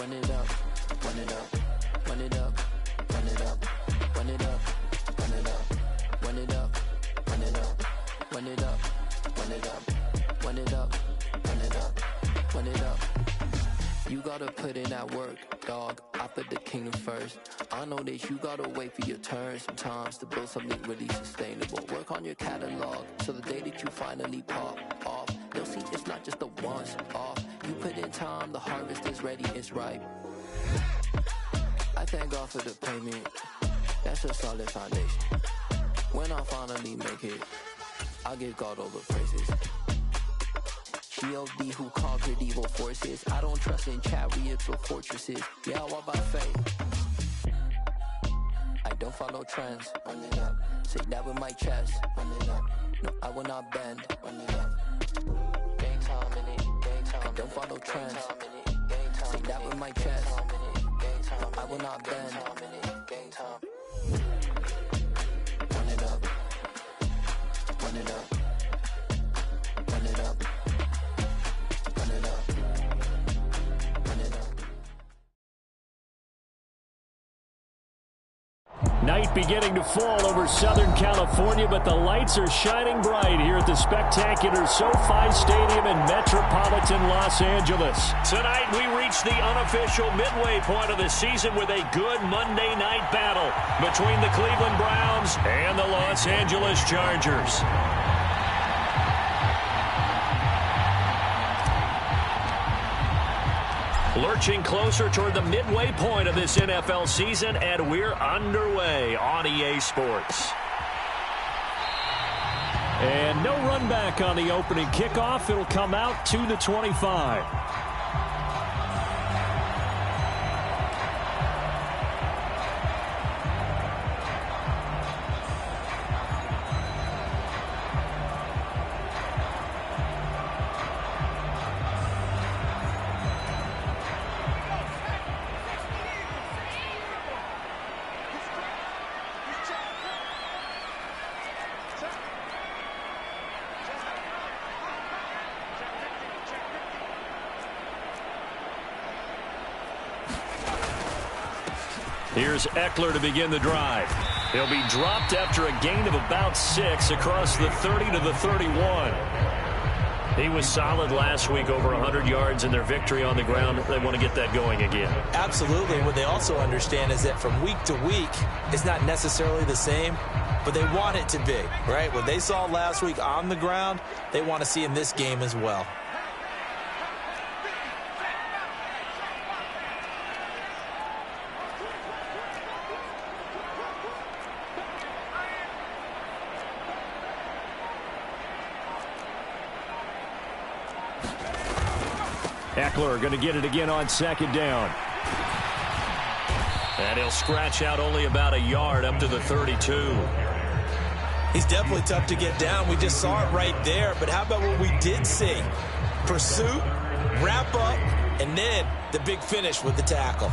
run it up, run it up, run it up, run it up, run it up, run it up, run it up, run it up, run it up, run it up, run it up, run it up, run it up. You gotta put in that work, dog. I put the kingdom first. I know that you gotta wait for your turn sometimes to build something really sustainable. Work on your catalog, so the day that you finally pop off, you'll see it's not just a once off. You put in time, the harvest is ready, it's ripe. I thank God for the payment. That's a solid foundation. When I finally make it, I'll give God all the praises. G.O.D. who conquered evil forces. I don't trust in chariots or fortresses. Yeah, I walk by faith. I don't follow trends. Run it up. Say that with my chest. Run it up. No, I will not bend. Run it up. Gang time in it. Gang time. I don't follow trends. Say that with my chest. No, I will not bend. Gang time. Run it up. Run it up. Run it up. Night beginning to fall over Southern California, but the lights are shining bright here at the spectacular SoFi Stadium in metropolitan Los Angeles. Tonight we reach the unofficial midway point of the season with a good Monday night battle between the Cleveland Browns and the Los Angeles Chargers. Lurching closer toward the midway point of this NFL season, and we're underway on EA Sports. And no run back on the opening kickoff. It'll come out to the 25. Here's Eckler to begin the drive. He'll be dropped after a gain of about 6 across the 30 to the 31. He was solid last week, over 100 yards in their victory on the ground. They want to get that going again. Absolutely. What they also understand is that from week to week, it's not necessarily the same, but they want it to be, right? What they saw last week on the ground, they want to see in this game as well. Eckler going to get it again on second down. And he'll scratch out only about a yard up to the 32. He's definitely tough to get down. We just saw it right there. But how about what we did see? Pursuit, wrap up, and then the big finish with the tackle.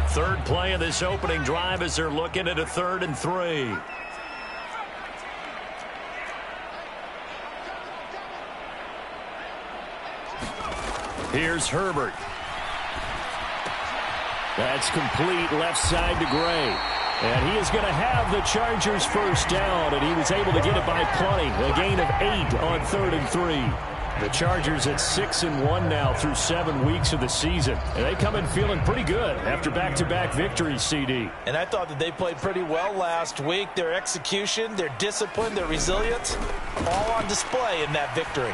Third play of this opening drive as they're looking at a 3rd and 3. Here's Herbert. That's complete left side to Gray. And he is going to have the Chargers first down, and he was able to get it by plenty. A gain of 8 on 3rd and 3. The Chargers at 6-1 now through 7 weeks of the season. And they come in feeling pretty good after back-to-back victories, CD. And I thought that they played pretty well last week. Their execution, their discipline, their resilience, all on display in that victory.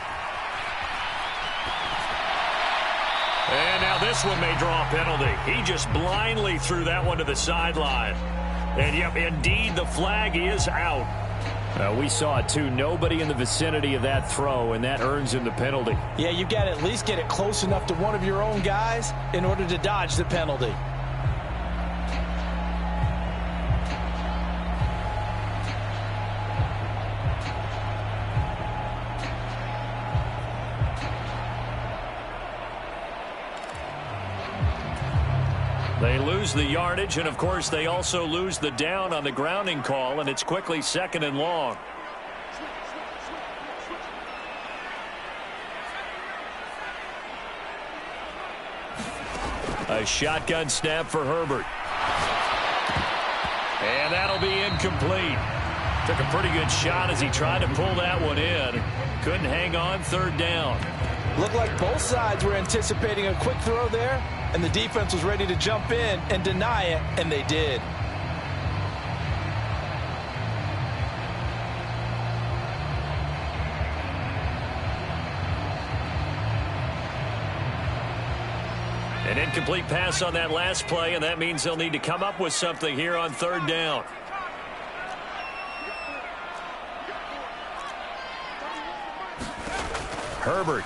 And now this one may draw a penalty. He just blindly threw that one to the sideline. And, yep, indeed, the flag is out. We saw it, too. Nobody in the vicinity of that throw, and that earns him the penalty. Yeah, you've got to at least get it close enough to one of your own guys in order to dodge the penalty. They lose the yardage, and, of course, they also lose the down on the grounding call, and it's quickly 2nd and long. A shotgun snap for Herbert. And that'll be incomplete. Took a pretty good shot as he tried to pull that one in. Couldn't hang on, third down. Looked like both sides were anticipating a quick throw there, and the defense was ready to jump in and deny it, and they did. An incomplete pass on that last play, and that means they'll need to come up with something here on third down. Herbert.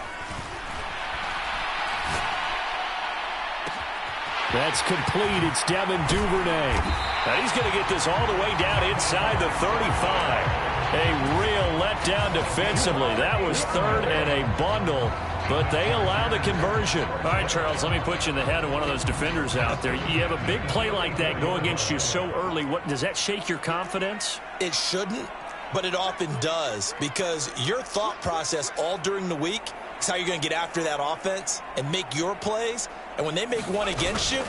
That's complete. It's Devin Duvernay. Now he's going to get this all the way down inside the 35. A real letdown defensively. That was third and a bundle, but they allow the conversion. All right, Charles, let me put you in the head of one of those defenders out there. You have a big play like that go against you so early. What does that shake your confidence? It shouldn't, but it often does, because your thought process all during the week is how you're going to get after that offense and make your plays. And when they make one against you,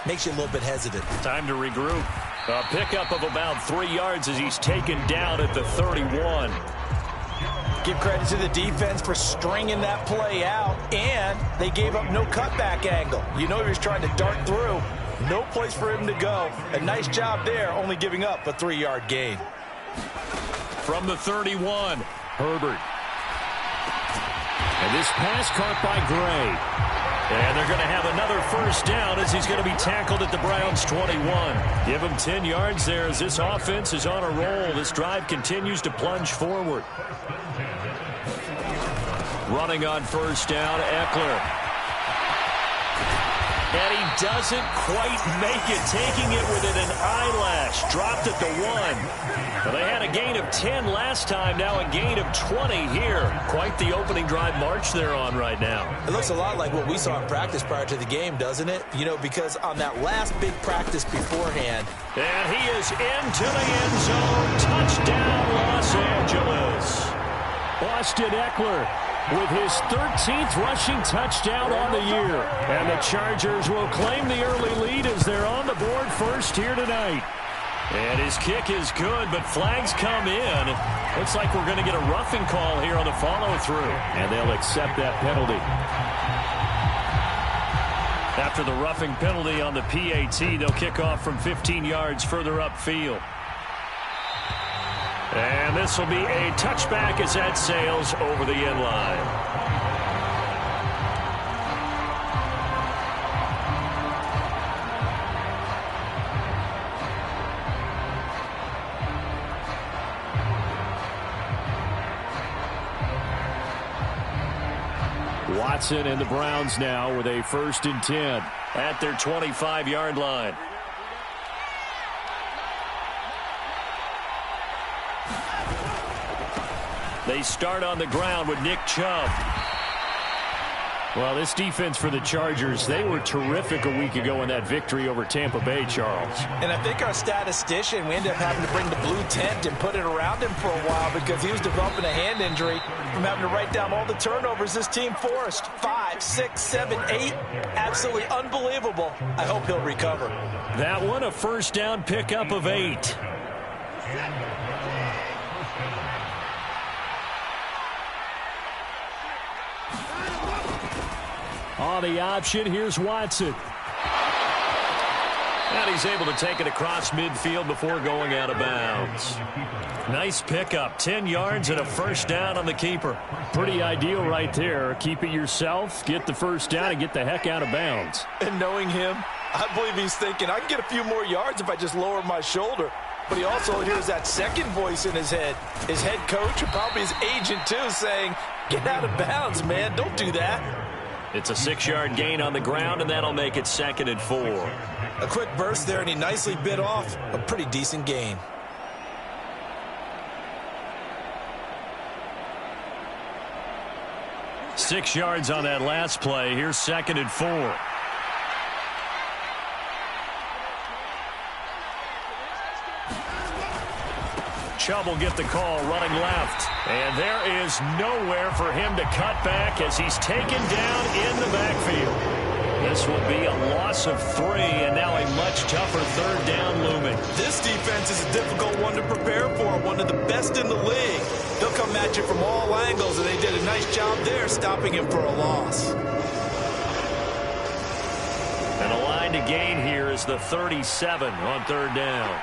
makes you a little bit hesitant. Time to regroup. A pickup of about 3 yards as he's taken down at the 31. Give credit to the defense for stringing that play out, and they gave up no cutback angle. You know he was trying to dart through. No place for him to go. A nice job there, only giving up a 3-yard gain. From the 31, Herbert. And this pass caught by Gray. And they're going to have another first down as he's going to be tackled at the Browns' 21. Give him 10 yards there as this offense is on a roll. This drive continues to plunge forward. Running on first down, Eckler. And he doesn't quite make it, taking it within an eyelash. Dropped at the 1. Well, they had a gain of 10 last time, now a gain of 20 here. Quite the opening drive march they're on right now. It looks a lot like what we saw in practice prior to the game, doesn't it? You know, because on that last big practice beforehand. And he is into the end zone. Touchdown, Los Angeles. Austin Eckler with his 13th rushing touchdown on the year. And the Chargers will claim the early lead as they're on the board first here tonight. And his kick is good, but flags come in. Looks like we're going to get a roughing call here on the follow-through. And they'll accept that penalty. After the roughing penalty on the PAT, they'll kick off from 15 yards further upfield. And this will be a touchback as that sails over the end line. Watson and the Browns now with a 1st and 10 at their 25-yard line. They start on the ground with Nick Chubb. Well, this defense for the Chargers, they were terrific a week ago in that victory over Tampa Bay, Charles. And I think our statistician, we ended up having to bring the blue tent and put it around him for a while because he was developing a hand injury from having to write down all the turnovers this team forced. 5, 6, 7, 8. Absolutely unbelievable. I hope he'll recover. That one, a first down pickup of 8. On the option, here's Watson. And he's able to take it across midfield before going out of bounds. Nice pickup, 10 yards and a first down on the keeper. Pretty ideal right there. Keep it yourself, get the first down, and get the heck out of bounds. And knowing him, I believe he's thinking, I can get a few more yards if I just lower my shoulder. But he also hears that second voice in his head. His head coach, and probably his agent too, saying, get out of bounds, man, don't do that. It's a 6-yard gain on the ground, and that'll make it 2nd and 4. A quick burst there, and he nicely bit off a pretty decent gain. Six yards on that last play. Here's 2nd and 4. Chubb will get the call running left. And there is nowhere for him to cut back as he's taken down in the backfield. This will be a loss of 3, and now a much tougher third down looming. This defense is a difficult one to prepare for, one of the best in the league. They'll come at you from all angles, and they did a nice job there stopping him for a loss. And the line to gain here is the 37 on third down.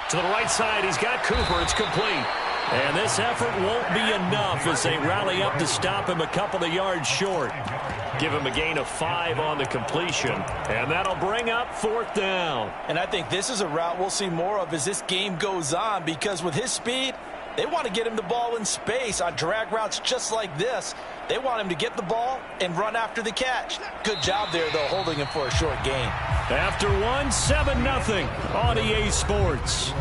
To the right side, he's got Cooper. It's complete. And this effort won't be enough as they rally up to stop him a couple of yards short. Give him a gain of 5 on the completion. And that'll bring up fourth down. And I think this is a route we'll see more of as this game goes on, because with his speed, they want to get him the ball in space on drag routes just like this. They want him to get the ball and run after the catch. Good job there, though, holding him for a short gain. After 1, 7-0 on EA Sports.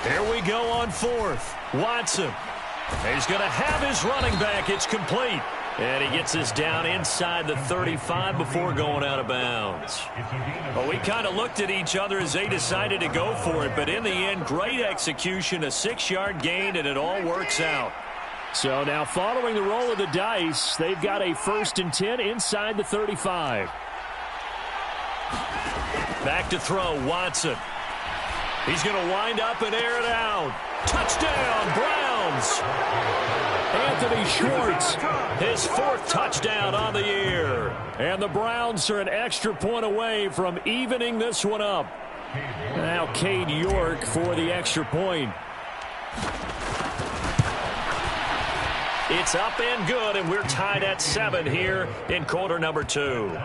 Here we go on fourth. Watson. He's going to have his running back. It's complete. And he gets us down inside the 35 before going out of bounds. Well, we kind of looked at each other as they decided to go for it. But in the end, great execution, a 6-yard gain, and it all works out. So now following the roll of the dice, they've got a 1st and 10 inside the 35. Back to throw, Watson. He's going to wind up and air it out. Touchdown, Browns. Anthony Schwartz, his 4th touchdown on the year. And the Browns are an extra point away from evening this one up. Now Cade York for the extra point. It's up and good, and we're tied at 7 here in quarter number 2.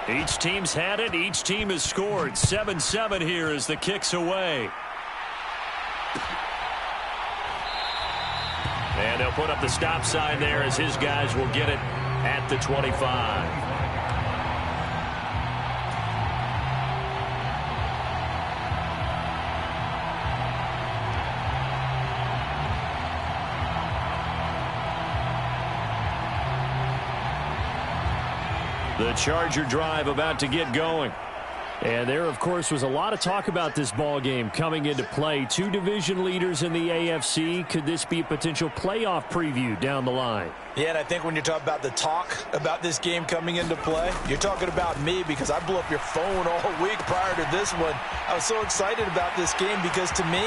Each team's had it. Each team has scored. 7-7 here as the kick's away. And they'll put up the stop sign there as his guys will get it at the 25. The Charger drive about to get going. And there, of course, was a lot of talk about this ball game coming into play. 2 division leaders in the AFC. Could this be a potential playoff preview down the line? Yeah, and I think when you're talking about the talk about this game coming into play, you're talking about me, because I blew up your phone all week prior to this one. I was so excited about this game because, to me,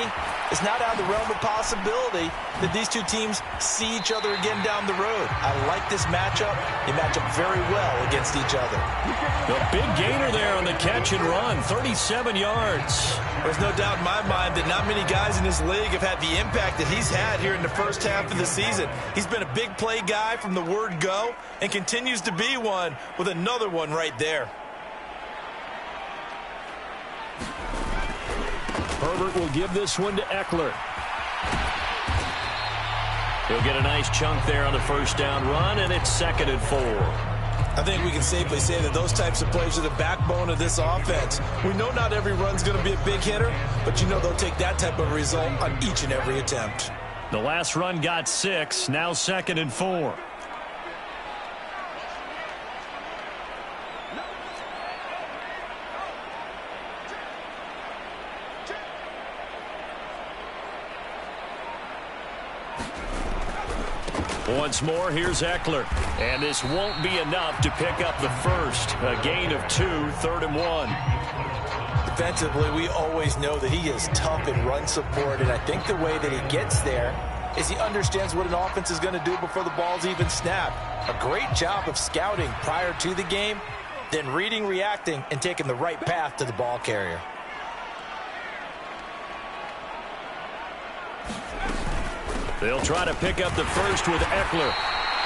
it's not out of the realm of possibility that these two teams see each other again down the road. I like this matchup. They match up very well against each other. The big gainer there on the catch and run, 37 yards. There's no doubt in my mind that not many guys in this league have had the impact that he's had here in the first half of the season. He's been a big play guy from the word go and continues to be one with another one right there. Herbert will give this one to Eckler. He'll get a nice chunk there on the first down run, and it's 2nd and 4. I think we can safely say that those types of plays are the backbone of this offense. We know not every run's going to be a big hitter, but you know they'll take that type of result on each and every attempt. The last run got 6, now 2nd and 4. Once more, here's Eckler. And this won't be enough to pick up the first. A gain of 2, 3rd and 1. Defensively, we always know that he is tough in run support, and I think the way that he gets there is he understands what an offense is going to do before the ball's even snapped. A great job of scouting prior to the game, then reading, reacting, and taking the right path to the ball carrier. They'll try to pick up the first with Eckler.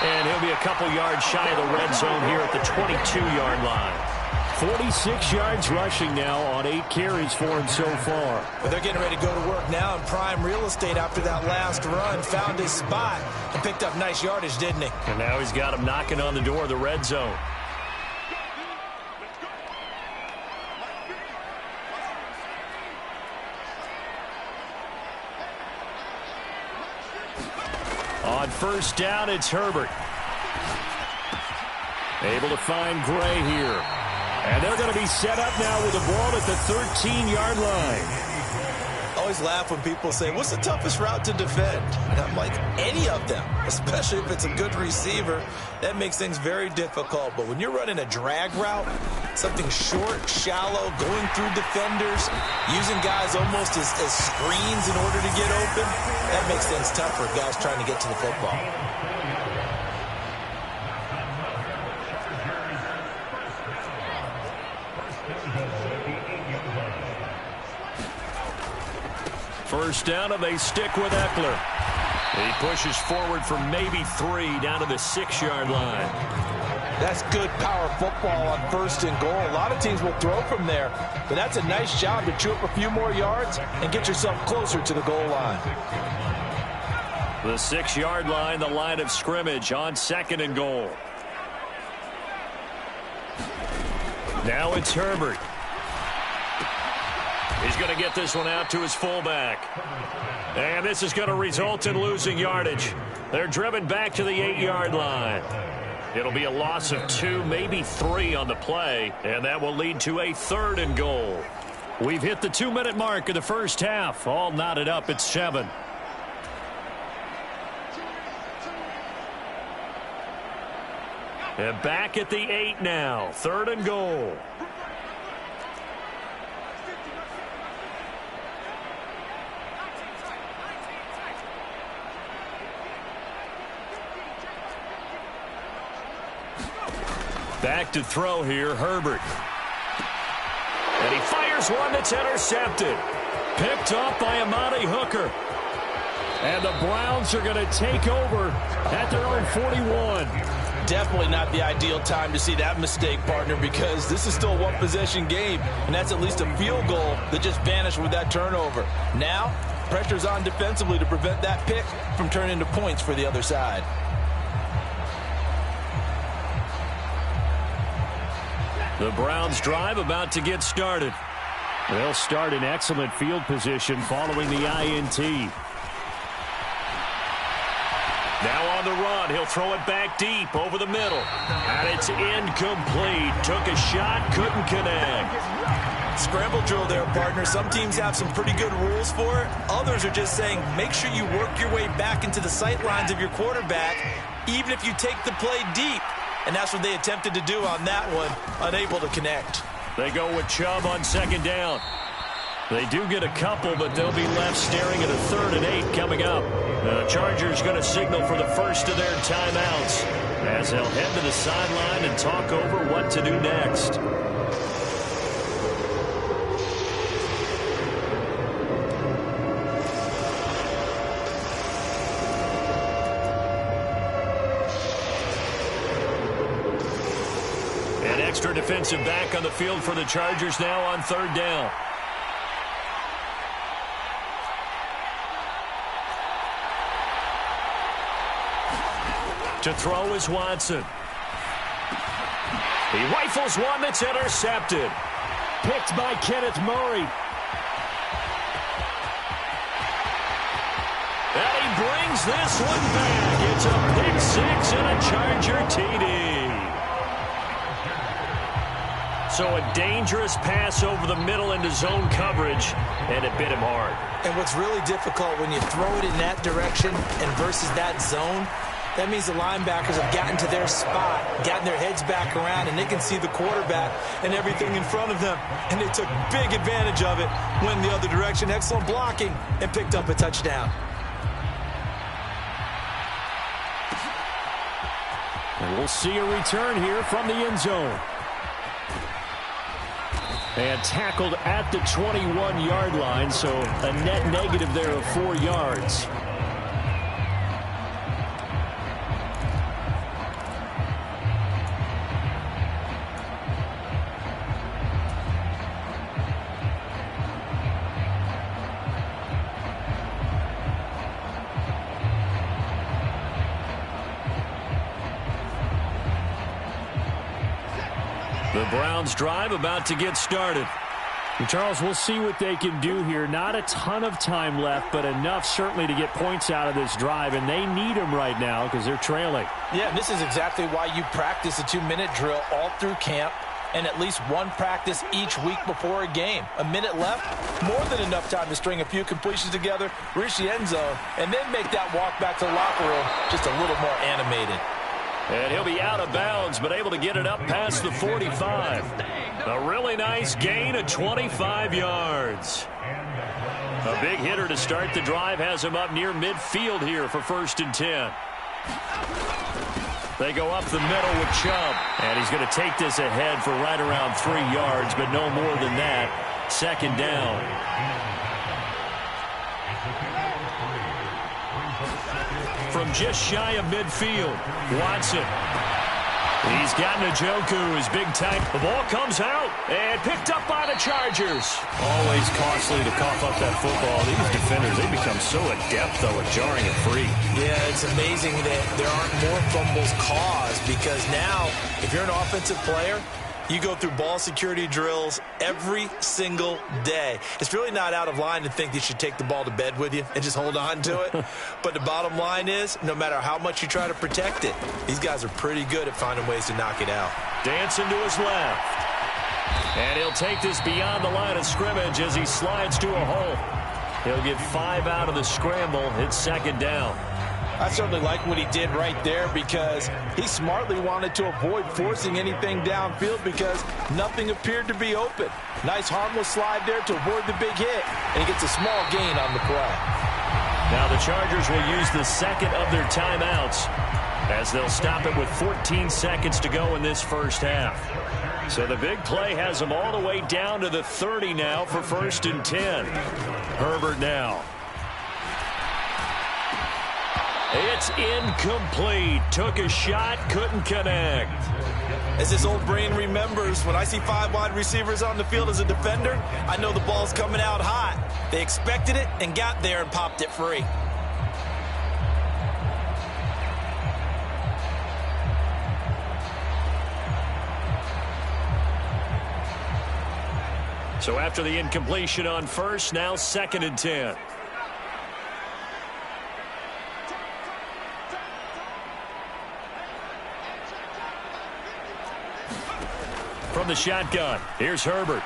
And he'll be a couple yards shy of the red zone here at the 22-yard line. 46 yards rushing now on 8 carries for him so far. But they're getting ready to go to work now in prime real estate after that last run. Found his spot and picked up nice yardage, didn't he? And now he's got him knocking on the door of the red zone. On first down, it's Herbert. Able to find Gray here. And they're going to be set up now with the ball at the 13-yard line. I always laugh when people say, what's the toughest route to defend? And I'm like, any of them, especially if it's a good receiver. That makes things very difficult. But when you're running a drag route, something short, shallow, going through defenders, using guys almost as screens in order to get open, that makes things tough for guys trying to get to the football. First down, and they stick with Eckler. He pushes forward for maybe 3 down to the 6-yard line. That's good power football on first and goal. A lot of teams will throw from there, but that's a nice job to chew up a few more yards and get yourself closer to the goal line. The 6-yard line, the line of scrimmage on 2nd and goal. Now it's Herbert. He's going to get this one out to his fullback. And this is going to result in losing yardage. They're driven back to the 8-yard line. It'll be a loss of 2, maybe 3 on the play, and that will lead to a 3rd and goal. We've hit the 2-minute mark of the first half. All knotted up at 7. And back at the 8 now. 3rd and goal. Back to throw here, Herbert. And he fires one that's intercepted. Picked off by Amani Hooker. And the Browns are going to take over at their own 41. Definitely not the ideal time to see that mistake, partner, because this is still a one-possession game, and that's at least a field goal that just vanished with that turnover. Now, pressure's on defensively to prevent that pick from turning into points for the other side. The Browns drive about to get started. They'll start in excellent field position following the INT. Now on the run, he'll throw it back deep over the middle. And it's incomplete. Took a shot, couldn't connect. Scramble drill there, partner. Some teams have some pretty good rules for it. Others are just saying, make sure you work your way back into the sight lines of your quarterback, even if you take the play deep. And that's what they attempted to do on that one, unable to connect. They go with Chubb on 2nd down. They do get a couple, but they'll be left staring at a 3rd and 8 coming up. The Chargers going to signal for the first of their timeouts as they'll head to the sideline and talk over what to do next. An extra defensive back on the field for the Chargers now on 3rd down. To throw is Watson. He rifles one that's intercepted. Picked by Kenneth Murray. And he brings this one back. It's a pick 6 and a Charger TD. So a dangerous pass over the middle into zone coverage, and it bit him hard. And what's really difficult when you throw it in that direction and versus that zone, that means the linebackers have gotten to their spot, gotten their heads back around, and they can see the quarterback and everything in front of them. And they took big advantage of it, went the other direction, excellent blocking, and picked up a touchdown. And we'll see a return here from the end zone. And tackled at the 21-yard line, so a net negative there of 4 yards. The Browns drive about to get started. And Charles, we'll see what they can do here. Not a ton of time left, but enough certainly to get points out of this drive, and they need them right now because they're trailing. Yeah, this is exactly why you practice a 2-minute drill all through camp and at least one practice each week before a game. A minute left, more than enough time to string a few completions together, reach the end zone, and then make that walk back to the locker room just a little more animated. And he'll be out of bounds, but able to get it up past the 45. A really nice gain of 25 yards. A big hitter to start the drive has him up near midfield here for 1st and 10. They go up the middle with Chubb. And he's going to take this ahead for right around 3 yards, but no more than that. 2nd down. From just shy of midfield, Watson. He's got Njoku, his big tank. The ball comes out and picked up by the Chargers. Always costly to cough up that football. These defenders, they become so adept, though, at jarring it free. Yeah, it's amazing that there aren't more fumbles caused because now, if you're an offensive player, you go through ball security drills every single day. It's really not out of line to think you should take the ball to bed with you and just hold on to it. But the bottom line is, no matter how much you try to protect it, these guys are pretty good at finding ways to knock it out. Dancing to his left. And he'll take this beyond the line of scrimmage as he slides to a hole. He'll get 5 out of the scramble. It's 2nd down. I certainly like what he did right there because he smartly wanted to avoid forcing anything downfield because nothing appeared to be open. Nice harmless slide there to avoid the big hit, and he gets a small gain on the play. Now the Chargers will use the 2nd of their timeouts as they'll stop it with 14 seconds to go in this 1st half. So the big play has them all the way down to the 30 now for 1st and 10. Herbert now. It's incomplete. Took a shot, couldn't connect. As this old brain remembers, when I see 5 wide receivers on the field as a defender, I know the ball's coming out hot. They expected it and got there and popped it free. So after the incompletion on 1st, now 2nd and 10. From the shotgun, here's Herbert.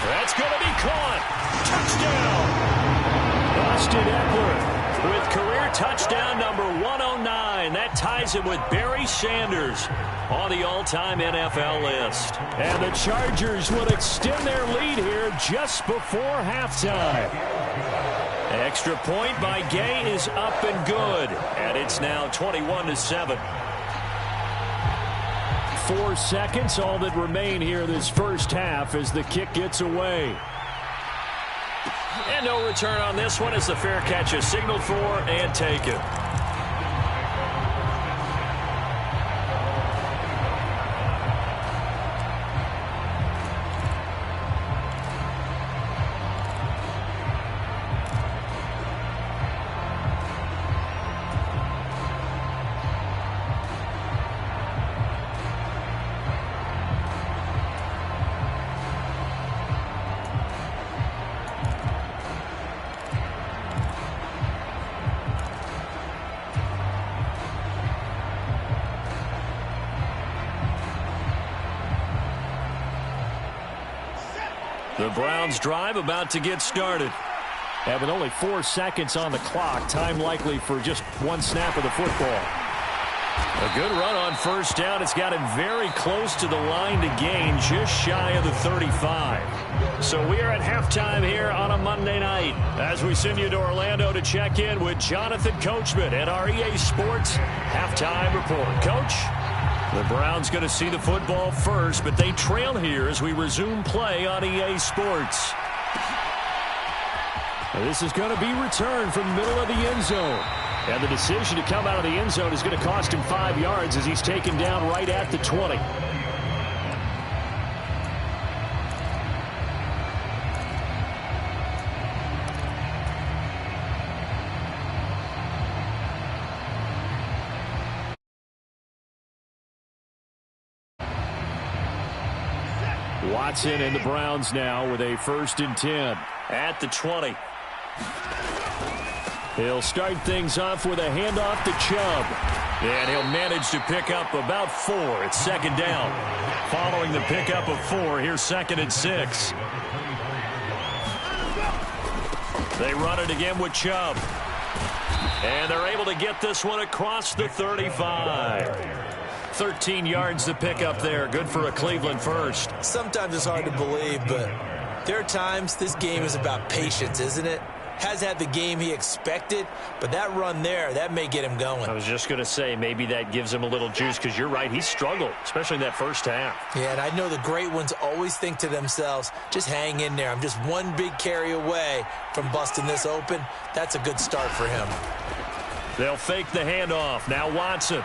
That's going to be caught. Touchdown. Austin Eckler with career touchdown number 109. That ties him with Barry Sanders on the all-time NFL list. And the Chargers will extend their lead here just before halftime. Extra point by Gay is up and good. And it's now 21-7. 4 seconds, all that remain here this 1st half as the kick gets away. And no return on this one as the fair catch is signaled for and taken. The Browns drive about to get started. And with only 4 seconds on the clock, time likely for just 1 snap of the football. A good run on 1st down. It's got him very close to the line to gain, just shy of the 35. So we are at halftime here on a Monday night as we send you to Orlando to check in with Jonathan Coachman at our EA Sports Halftime Report. Coach? The Browns going to see the football first, but they trail here as we resume play on EA Sports. This is going to be returned from the middle of the end zone. And the decision to come out of the end zone is going to cost him 5 yards as he's taken down right at the 20. Watson and the Browns now with a 1st and 10. At the 20. He'll start things off with a handoff to Chubb. And he'll manage to pick up about 4. It's 2nd down. Following the pickup of 4, here's 2nd and 6. They run it again with Chubb. And they're able to get this one across the 35. 13 yards to pick up there. Good for a Cleveland first. Sometimes it's hard to believe, but there are times this game is about patience, isn't it? Has had the game he expected, but that run there, that may get him going. I was just going to say, maybe that gives him a little juice, because you're right, he struggled, especially in that first half. Yeah, and I know the great ones always think to themselves, just hang in there. I'm just one big carry away from busting this open. That's a good start for him. They'll fake the handoff. Now Watson.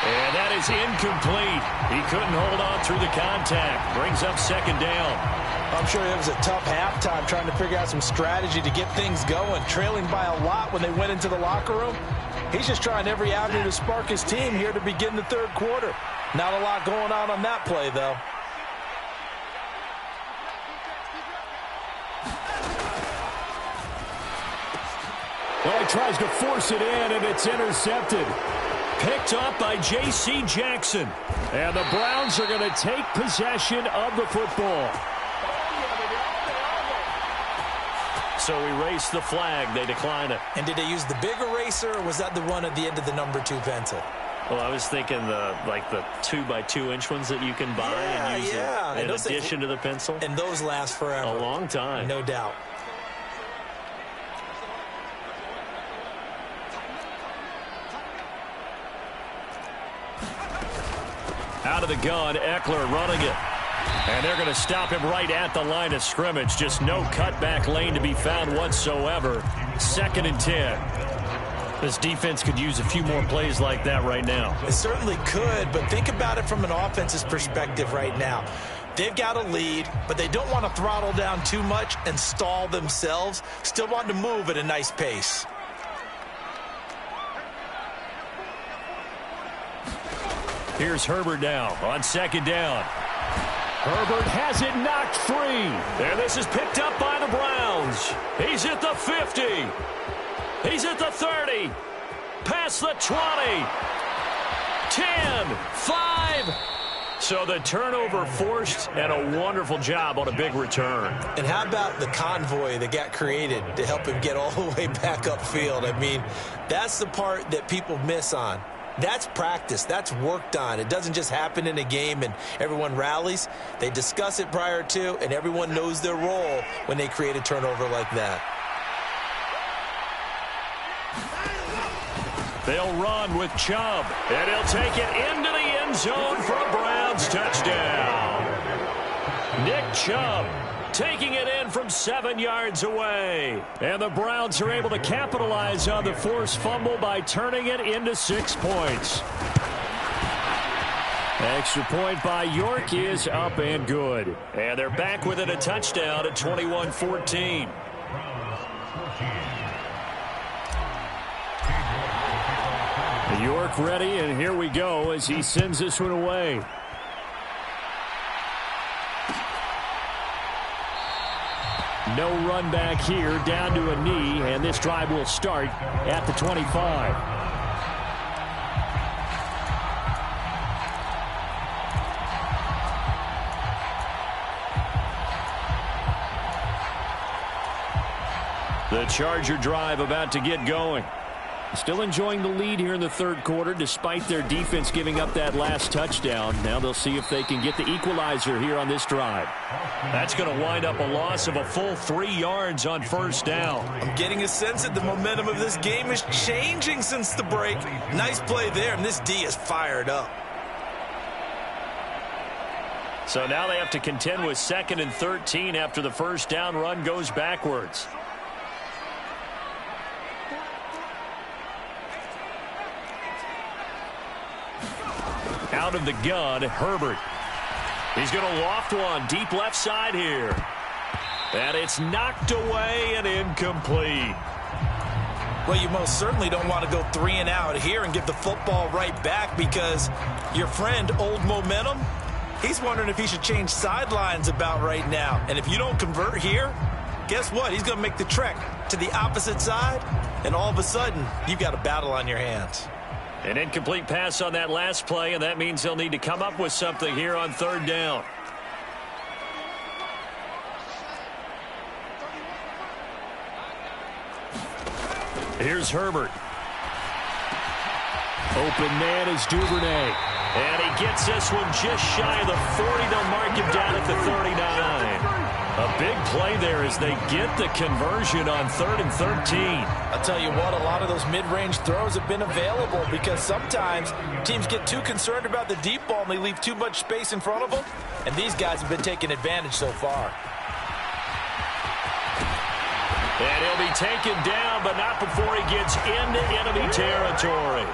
And that is incomplete. He couldn't hold on through the contact. Brings up 2nd down. I'm sure it was a tough halftime trying to figure out some strategy to get things going. Trailing by a lot when they went into the locker room. He's just trying every avenue to spark his team here to begin the 3rd quarter. Not a lot going on that play, though. Well, he tries to force it in, and it's intercepted. Picked up by J.C. Jackson. And the Browns are going to take possession of the football. So erase the flag. They decline it. And did they use the big eraser, or was that the one at the end of the number 2 pencil? Well, I was thinking the 2x2-inch ones that you can buy and use in addition to the pencil. And those last forever. A long time. No doubt. Out of the gun, Eckler running it. And they're going to stop him right at the line of scrimmage. Just no cutback lane to be found whatsoever. 2nd and 10. This defense could use a few more plays like that right now. It certainly could, but think about it from an offense's perspective right now. They've got a lead, but they don't want to throttle down too much and stall themselves. Still want to move at a nice pace. Here's Herbert now on 2nd down. Herbert has it knocked free. And this is picked up by the Browns. He's at the 50. He's at the 30. Past the 20. 10. 5. So the turnover forced, and a wonderful job on a big return. And how about the convoy that got created to help him get all the way back upfield? I mean, that's the part that people miss on. That's practice. That's worked on. It doesn't just happen in a game and everyone rallies. They discuss it prior to, and everyone knows their role when they create a turnover like that. They'll run with Chubb, and he'll take it into the end zone for a Browns touchdown. Nick Chubb taking it in from 7 yards away. And the Browns are able to capitalize on the forced fumble by turning it into 6 points. Extra point by York is up and good. And they're back within a touchdown at 21-14. York ready, and here we go as he sends this one away. No run back here, down to a knee, and this drive will start at the 25. The Charger drive about to get going. Still enjoying the lead here in the 3rd quarter, despite their defense giving up that last touchdown. Now they'll see if they can get the equalizer here on this drive. That's going to wind up a loss of a full 3 yards on 1st down. I'm getting a sense that the momentum of this game is changing since the break. Nice play there, and this D is fired up. So now they have to contend with 2nd and 13 after the 1st down run goes backwards. Out of the gun, Herbert. He's going to loft one deep left side here. And it's knocked away and incomplete. Well, you most certainly don't want to go 3 and out here and give the football right back, because your friend, old momentum, He's wondering if he should change sidelines about right now. And if you don't convert here, guess what? He's going to make the trek to the opposite side, and all of a sudden, you've got a battle on your hands. An incomplete pass on that last play, and that means they'll need to come up with something here on third down. Here's Herbert. Open man is Duvernay. And he gets this one just shy of the 40. They'll mark him down at the 39. A big play there as they get the conversion on 3rd and 13. I'll tell you what, a lot of those mid-range throws have been available because sometimes teams get too concerned about the deep ball and they leave too much space in front of them. And these guys have been taking advantage so far. And he'll be taken down, but not before he gets into enemy territory.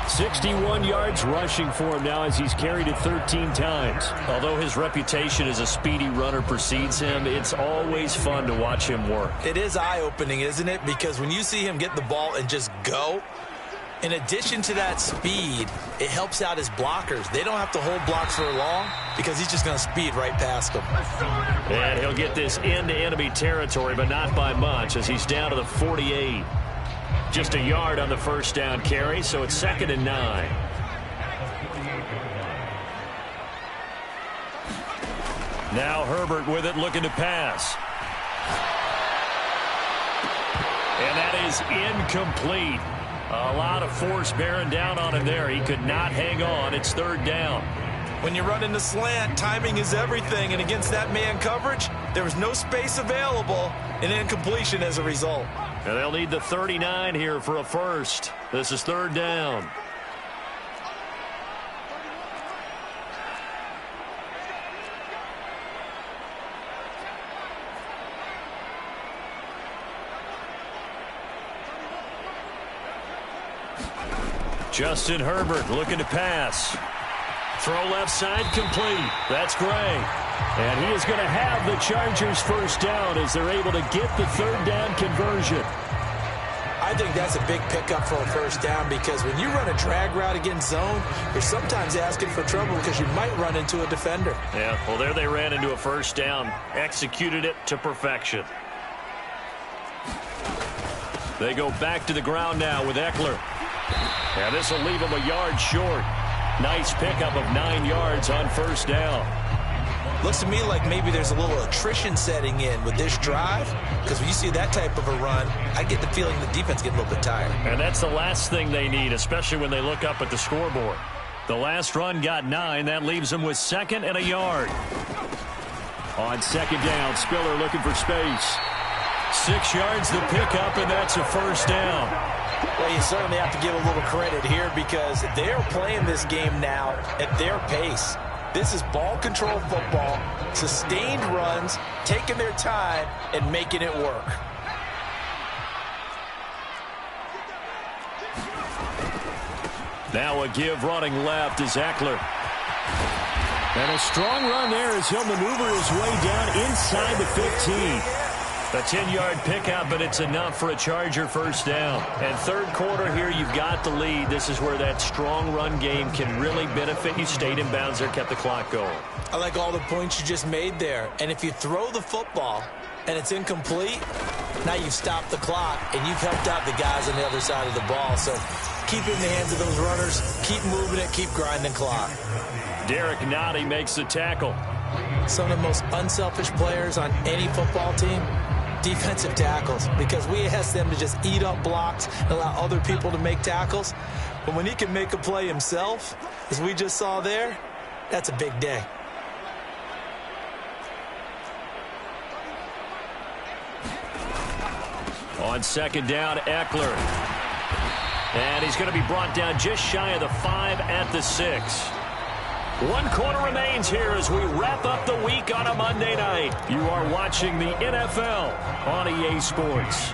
61 yards rushing for him now as he's carried it 13 times. Although his reputation as a speedy runner precedes him, it's always fun to watch him work. It is eye-opening, isn't it? Because when you see him get the ball and just go, in addition to that speed, it helps out his blockers. They don't have to hold blocks for long because he's just going to speed right past them. And he'll get this into enemy territory, but not by much as he's down to the 48. Just a yard on the first down carry, so it's 2nd and 9. Now Herbert with it, looking to pass. And that is incomplete. A lot of force bearing down on him there. He could not hang on. It's 3rd down. When you run in the slant, timing is everything. And against that man coverage, there was no space available, and incompletion as a result. And they'll need the 39 here for a first. This is 3rd down. Justin Herbert looking to pass. Throw left side complete. That's Gray. And he is going to have the Chargers first down as they're able to get the 3rd down conversion. I think that's a big pickup for a first down because when you run a drag route against zone, you're sometimes asking for trouble because you might run into a defender. Yeah, well, there they ran into a first down. Executed it to perfection. They go back to the ground now with Eckler. And this will leave him a yard short. Nice pickup of 9 yards on first down. Looks to me like maybe there's a little attrition setting in with this drive because when you see that type of a run, I get the feeling the defense gets a little bit tired. And that's the last thing they need, especially when they look up at the scoreboard. The last run got 9. That leaves them with 2nd and a yard. On 2nd down, Spiller looking for space. 6 yards the pickup, and that's a first down. Well, you certainly have to give a little credit here because they're playing this game now at their pace. This is ball control football, sustained runs, taking their time, and making it work. Now a give running left is Eckler. And a strong run there as he'll maneuver his way down inside the 15. A 10-yard pickup, but it's enough for a Charger first down. And 3rd quarter here, you've got the lead. This is where that strong run game can really benefit you. Stayed in bounds there, kept the clock going. I like all the points you just made there. And if you throw the football and it's incomplete, now you've stopped the clock and you've helped out the guys on the other side of the ball. So keep it in the hands of those runners, keep moving it, keep grinding clock. Derek Nottie makes the tackle. Some of the most unselfish players on any football team, defensive tackles, because we ask them to just eat up blocks and allow other people to make tackles. But when he can make a play himself, as we just saw there, that's a big day. On 2nd down, Eckler. And he's going to be brought down just shy of the 5 at the 6. 1 quarter remains here as we wrap up the week on a Monday night. You are watching the NFL on EA Sports.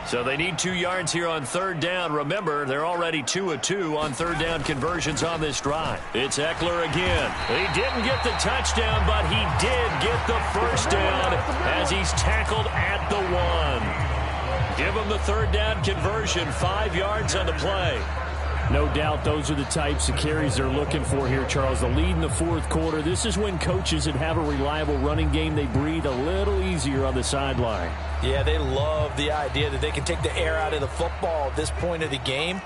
So they need 2 yards here on 3rd down. Remember, they're already 2 of 2 on 3rd down conversions on this drive. It's Eckler again. He didn't get the touchdown, but he did get the first down as he's tackled at the 1. Give him the 3rd down conversion, 5 yards on the play. No doubt those are the types of carries they're looking for here, Charles. The lead in the fourth quarter. This is when coaches that have a reliable running game, they breathe a little easier on the sideline. Yeah, they love the idea that they can take the air out of the football at this point of the game.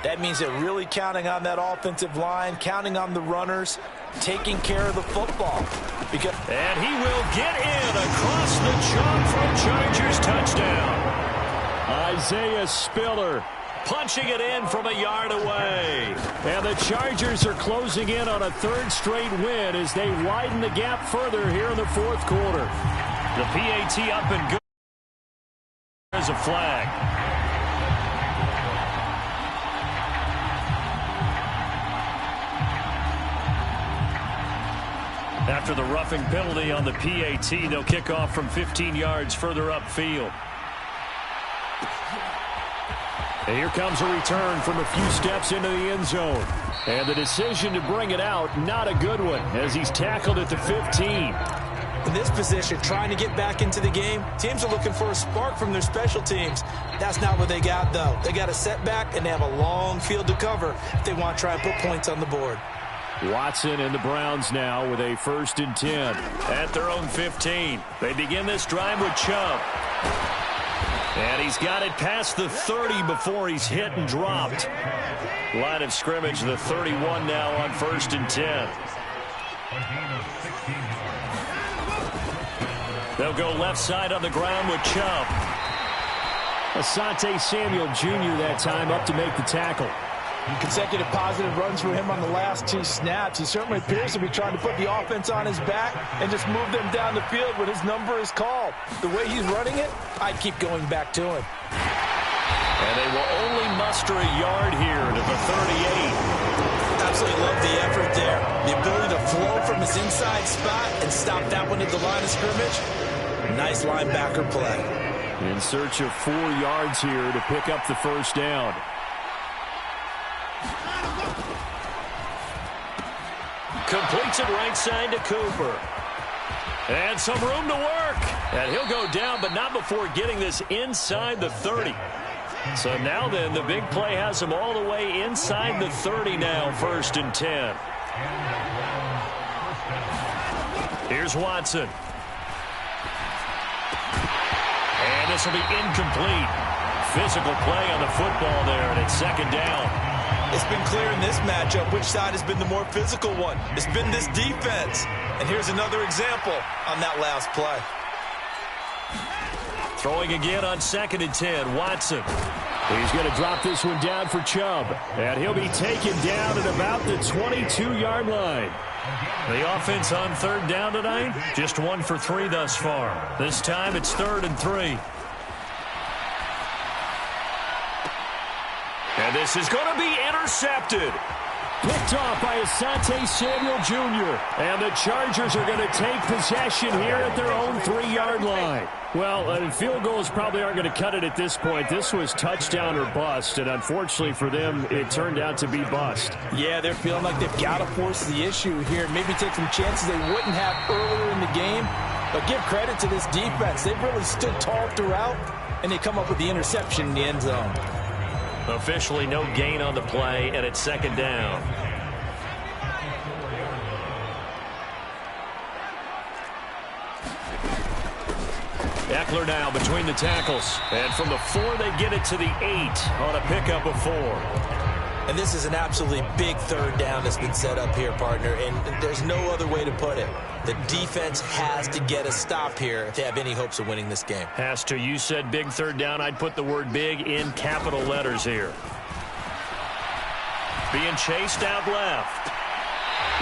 That means they're really counting on that offensive line, counting on the runners, taking care of the football. And he will get in across the chalk for Chargers touchdown. Isaiah Spiller punching it in from a yard away. And the Chargers are closing in on a third straight win as they widen the gap further here in the fourth quarter. The PAT up and good. There's a flag. After the roughing penalty on the PAT, they'll kick off from 15 yards further upfield. And here comes a return from a few steps into the end zone. And the decision to bring it out, not a good one, as he's tackled at the 15. In this position, trying to get back into the game, teams are looking for a spark from their special teams. That's not what they got, though. They got a setback, and they have a long field to cover if they want to try and put points on the board. Watson and the Browns now with a 1st and 10. At their own 15. They begin this drive with Chubb. And he's got it past the 30 before he's hit and dropped. Line of scrimmage, the 31 now on 1st and 10. They'll go left side on the ground with Chubb. Asante Samuel Jr. that time up to make the tackle. Consecutive positive runs for him on the last 2 snaps. He certainly appears to be trying to put the offense on his back and just move them down the field when his number is called. The way he's running it, I'd keep going back to him. And they will only muster a yard here to the 38. Absolutely love the effort there. The ability to flow from his inside spot and stop that one at the line of scrimmage. Nice linebacker play. In search of 4 yards here to pick up the first down. Completes it right side to Cooper. And some room to work. And he'll go down, but not before getting this inside the 30. So now then, the big play has him all the way inside the 30 now, 1st and 10. Here's Watson. And this will be incomplete. Physical play on the football there, and it's 2nd down. It's been clear in this matchup which side has been the more physical one. It's been this defense. And here's another example on that last play. Throwing again on 2nd and 10, Watson. He's going to drop this one down for Chubb. And he'll be taken down at about the 22-yard line. The offense on 3rd down tonight, just 1 for 3 thus far. This time it's 3rd and 3. And this is going to be intercepted. Picked off by Asante Samuel Jr. And the Chargers are going to take possession here at their own 3-yard line. Well, field goals probably aren't going to cut it at this point. This was touchdown or bust, and unfortunately for them, it turned out to be bust. Yeah, they're feeling like they've got to force the issue here. Maybe take some chances they wouldn't have earlier in the game. But give credit to this defense. They've really stood tall throughout, and they come up with the interception in the end zone. Officially no gain on the play, and it's 2nd down. Eckler now between the tackles. And from the 4, they get it to the 8 on a pickup of 4. And this is an absolutely big 3rd down that's been set up here, partner, and there's no other way to put it. The defense has to get a stop here if they have any hopes of winning this game. Has to. You said big 3rd down. I'd put the word big in capital letters here. Being chased out left.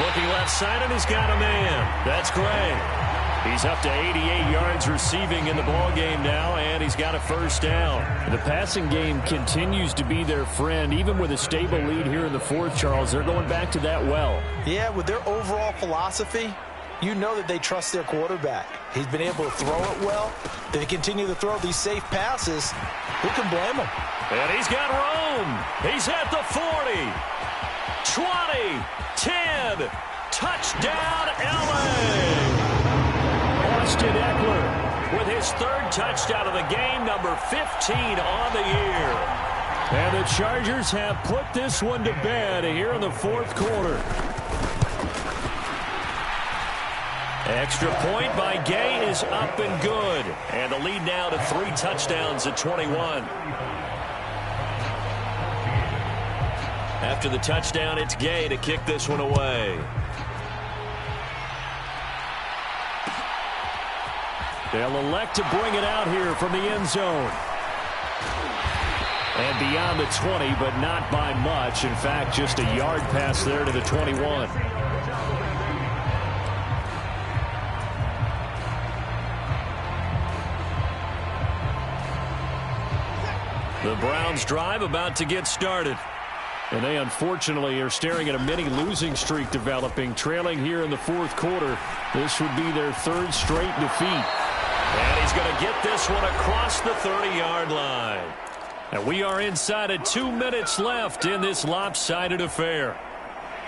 Looking left side, and he's got a man. That's Gray. He's up to 88 yards receiving in the ballgame now, and he's got a 1st down. The passing game continues to be their friend. Even with a stable lead here in the 4th, Charles, they're going back to that well. Yeah, with their overall philosophy, you know that they trust their quarterback. He's been able to throw it well. They continue to throw these safe passes. Who can blame him? And he's got room. He's at the 40, 20, 10. Touchdown, LA! Austin Eckler with his 3rd touchdown of the game, number 15 on the year. And the Chargers have put this one to bed here in the fourth quarter. Extra point by Gay is up and good. And the lead now to 3 touchdowns at 21. After the touchdown, it's Gay to kick this one away. They'll elect to bring it out here from the end zone. And beyond the 20, but not by much. In fact, just a yard pass there to the 21. The Browns drive about to get started. And they unfortunately are staring at a mini losing streak developing, trailing here in the fourth quarter. This would be their 3rd straight defeat. And he's going to get this one across the 30-yard line. And we are inside of 2 minutes left in this lopsided affair.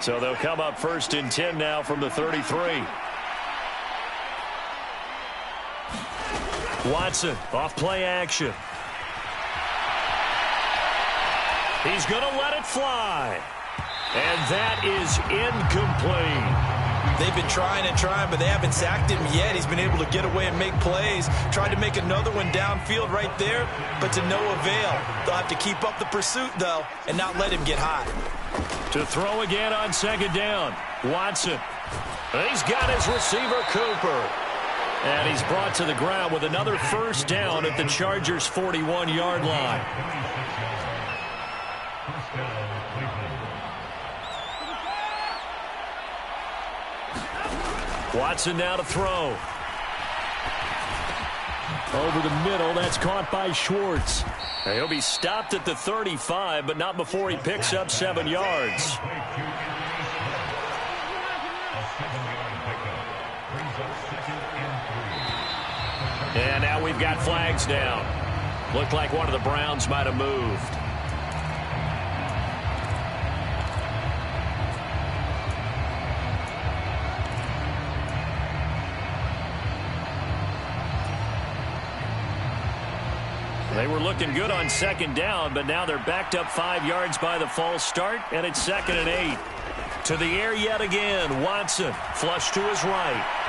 So they'll come up 1st and 10 now from the 33. Watson off play action. He's going to let it fly. And that is incomplete. They've been trying and trying, but they haven't sacked him yet. He's been able to get away and make plays. Tried to make another one downfield right there, but to no avail. They'll have to keep up the pursuit, though, and not let him get hot. To throw again on 2nd down. Watson. He's got his receiver, Cooper. And he's brought to the ground with another 1st down at the Chargers' 41-yard line. Watson now to throw. Over the middle, that's caught by Schwartz. He'll be stopped at the 35, but not before he picks up 7 yards. And now we've got flags down. Looked like one of the Browns might have moved. They were looking good on 2nd down, but now they're backed up 5 yards by the false start, and it's 2nd and 8. To the air yet again. Watson flush to his right.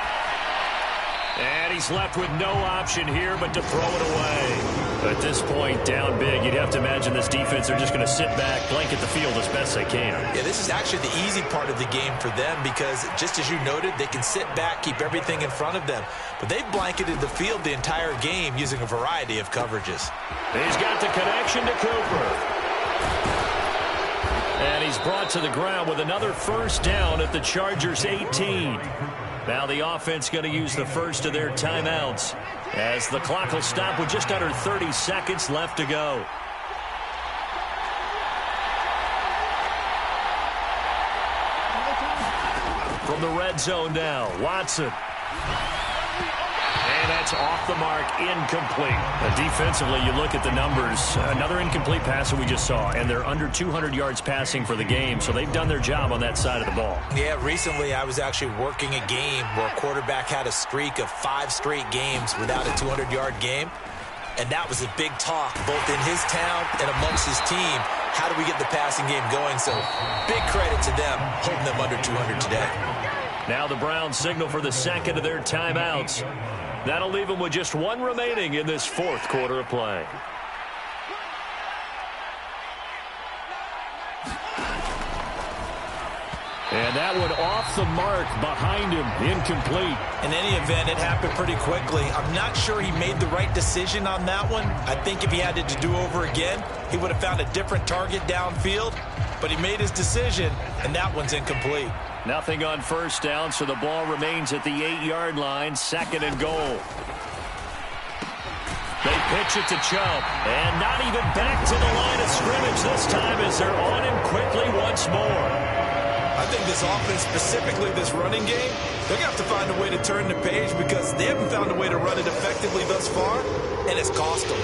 And he's left with no option here but to throw it away. At this point, down big, you'd have to imagine this defense are just going to sit back, blanket the field as best they can. Yeah, this is actually the easy part of the game for them because, just as you noted, they can sit back, keep everything in front of them. But they've blanketed the field the entire game using a variety of coverages. He's got the connection to Cooper. And he's brought to the ground with another 1st down at the Chargers' 18. Now the offense going to use the first of their timeouts as the clock will stop with just under 30 seconds left to go. From the red zone now, Watson. And that's off the mark, incomplete. Defensively, you look at the numbers. Another incomplete pass that we just saw, and they're under 200 yards passing for the game, so they've done their job on that side of the ball. Yeah, recently I was actually working a game where a quarterback had a streak of 5 straight games without a 200-yard game, and that was a big talk both in his town and amongst his team. How do we get the passing game going? So big credit to them holding them under 200 today. Now the Browns signal for the second of their timeouts. That'll leave them with just 1 remaining in this fourth quarter of play. And that one off the mark behind him, incomplete. In any event, it happened pretty quickly. I'm not sure he made the right decision on that one. I think if he had it to do over again, he would have found a different target downfield. But he made his decision, and that one's incomplete. Nothing on 1st down, so the ball remains at the 8-yard line, 2nd and goal. They pitch it to Chubb, and not even back to the line of scrimmage this time as they're on him quickly once more. I think this offense, specifically this running game, they're going to have to find a way to turn the page because they haven't found a way to run it effectively thus far, and it's cost them.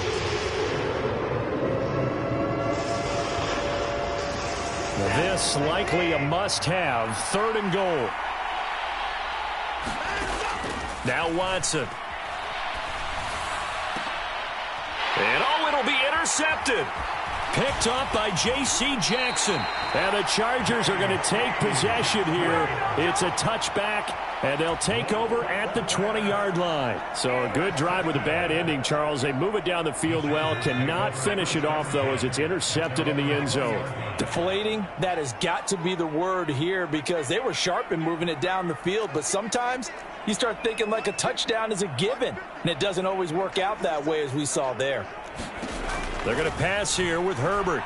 This likely a must-have, 3rd and goal. Now Watson. And it'll be intercepted. Picked off by J.C. Jackson. And the Chargers are going to take possession here. It's a touchback, and they'll take over at the 20-yard line. So a good drive with a bad ending, Charles. They move it down the field well. Cannot finish it off, though, as it's intercepted in the end zone. Deflating, that has got to be the word here, because they were sharp in moving it down the field. But sometimes you start thinking like a touchdown is a given, and it doesn't always work out that way, as we saw there. They're going to pass here with Herbert.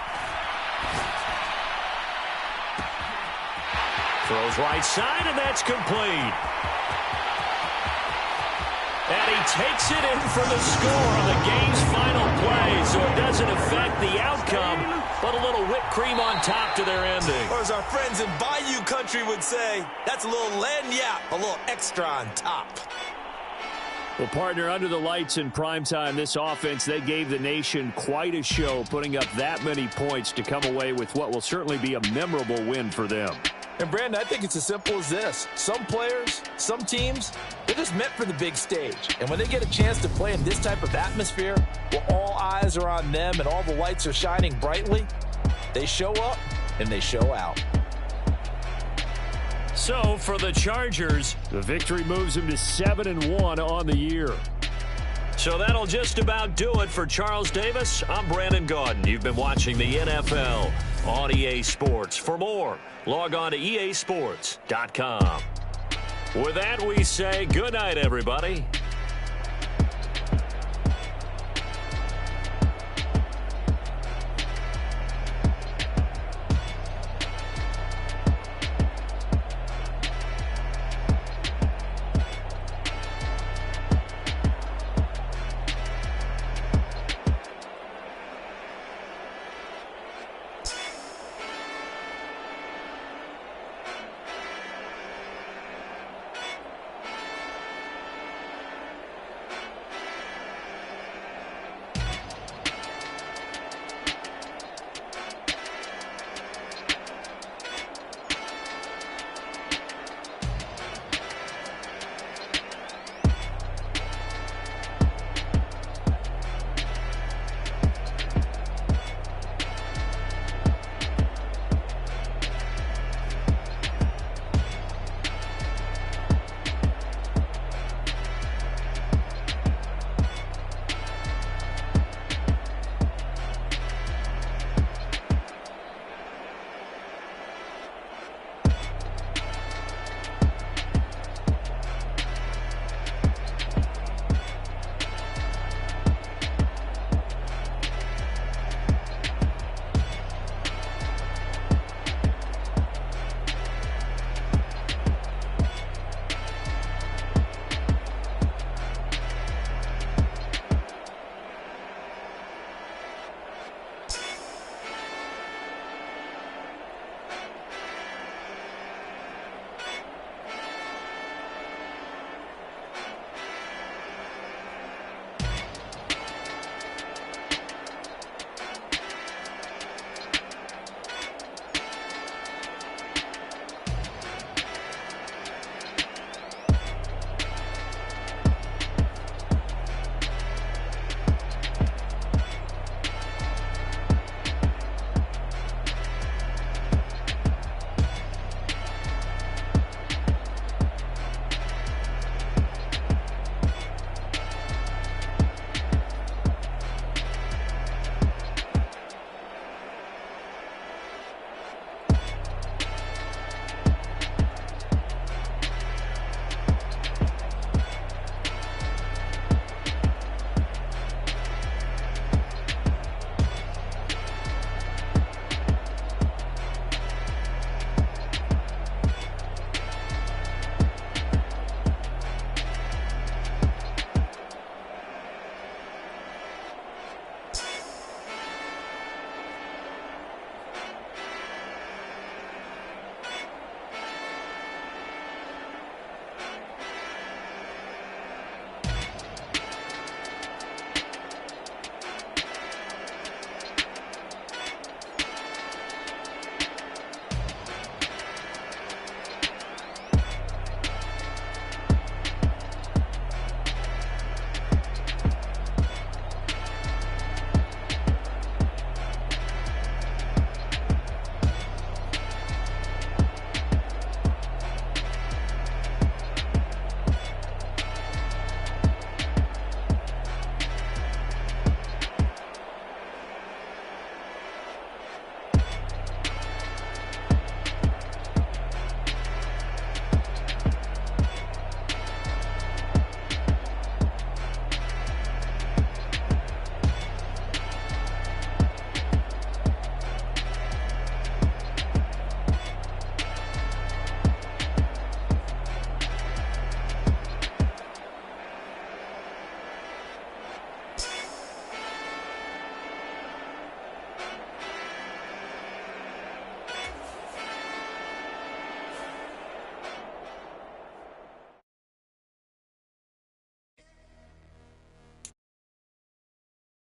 Throws right side, and that's complete. And he takes it in for the score on the game's final play, so it doesn't affect the outcome, but a little whipped cream on top to their ending. Or as our friends in Bayou Country would say, that's a little lagniappe, a little extra on top. Well, partner, under the lights in primetime, this offense, they gave the nation quite a show, putting up that many points to come away with what will certainly be a memorable win for them. And, Brandon, I think it's as simple as this. Some players, some teams, they're just meant for the big stage. And when they get a chance to play in this type of atmosphere, where all eyes are on them and all the lights are shining brightly, they show up and they show out. So, for the Chargers, the victory moves them to 7-1 on the year. So that'll just about do it for Charles Davis. I'm Brandon Gaudin. You've been watching the NFL on EA Sports. For more, log on to easports.com. With that, we say good night, everybody.